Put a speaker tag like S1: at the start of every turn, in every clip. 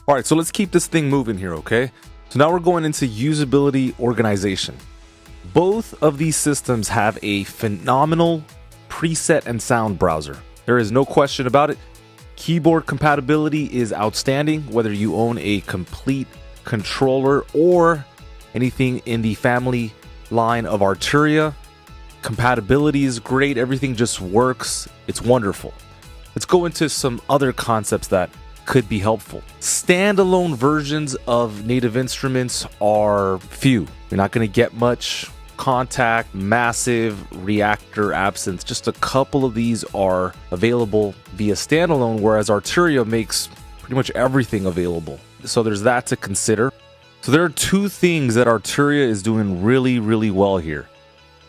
S1: All right, so let's keep this thing moving here, okay? So now we're going into usability organization. Both of these systems have a phenomenal preset and sound browser. There is no question about it. Keyboard compatibility is outstanding, whether you own a Komplete controller or anything in the family line of Arturia. Compatibility is great. Everything just works. It's wonderful. Let's go into some other concepts that could be helpful. Standalone versions of native instruments are few. You're not going to get much contact, massive, reactor absence. Just a couple of these are available via standalone, whereas Arturia makes pretty much everything available. So there's that to consider. So there are two things that Arturia is doing really, really well here.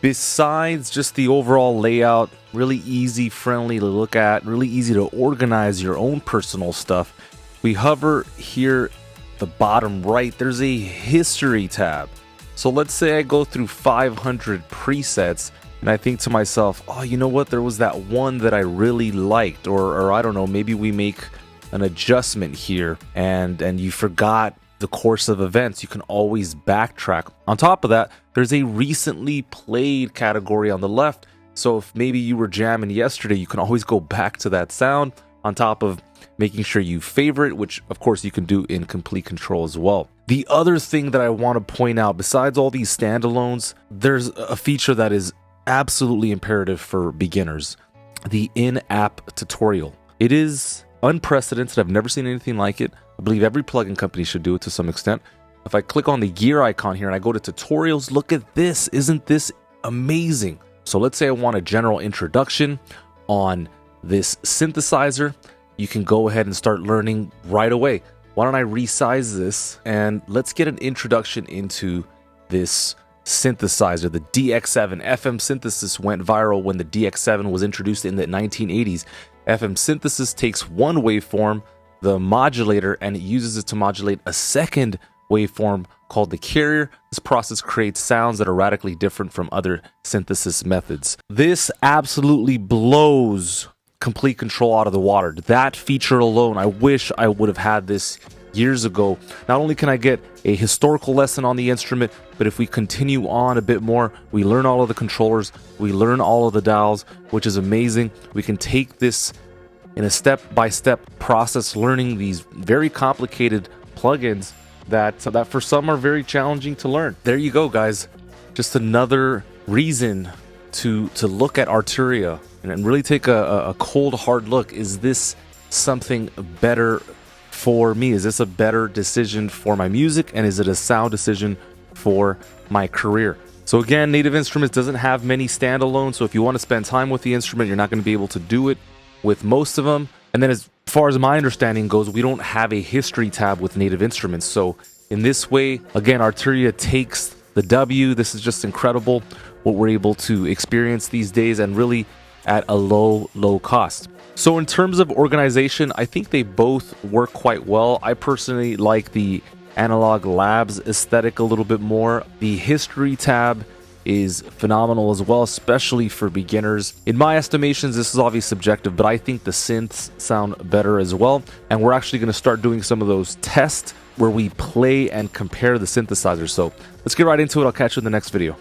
S1: Besides just the overall layout, really easy, friendly to look at, really easy to organize your own personal stuff. We hover here at the bottom right, there's a history tab. So let's say I go through 500 presets and I think to myself, oh, you know what? There was that one that I really liked, or I don't know, maybe we make an adjustment here and you forgot the course of events. You can always backtrack. On top of that, there's a recently played category on the left. So if maybe you were jamming yesterday, you can always go back to that sound, on top of making sure you favorite, which of course you can do in Komplete Control as well. The other thing that I want to point out, besides all these standalones, there's a feature that is absolutely imperative for beginners: the in-app tutorial. It is unprecedented. I've never seen anything like it. I believe every plugin company should do it to some extent. If I click on the gear icon here and I go to tutorials, look at this. Isn't this amazing? So let's say I want a general introduction on this synthesizer. You can go ahead and start learning right away. Why don't I resize this and let's get an introduction into this synthesizer, the DX7. FM synthesis went viral when the DX7 was introduced in the 1980s. FM synthesis takes one waveform, the modulator, and it uses it to modulate a second waveform called the carrier. This process creates sounds that are radically different from other synthesis methods. This absolutely blows Komplete Control out of the water. That feature alone, I wish I would have had this years ago. Not only can I get a historical lesson on the instrument, but if we continue on a bit more, we learn all of the controllers, we learn all of the dials, which is amazing. We can take this in a step-by-step process, learning these very complicated plugins that for some are very challenging to learn. There you go, guys. Just another reason to look at Arturia and really take a cold, hard look. Is this something better for me? Is this a better decision for my music? And is it a sound decision for my career? So again, Native Instruments doesn't have many standalones. So if you want to spend time with the instrument, you're not going to be able to do it with most of them. And then as far as my understanding goes, we don't have a history tab with Native Instruments. So in this way, again, Arturia takes the W. This is just incredible what we're able to experience these days, and really at a low cost. So in terms of organization, I think they both work quite well. I personally like the Analog Labs aesthetic a little bit more. The history tab is phenomenal as well, especially for beginners. In my estimations, this is obviously subjective, but I think the synths sound better as well. And we're actually going to start doing some of those tests where we play and compare the synthesizers. So let's get right into it. I'll catch you in the next video.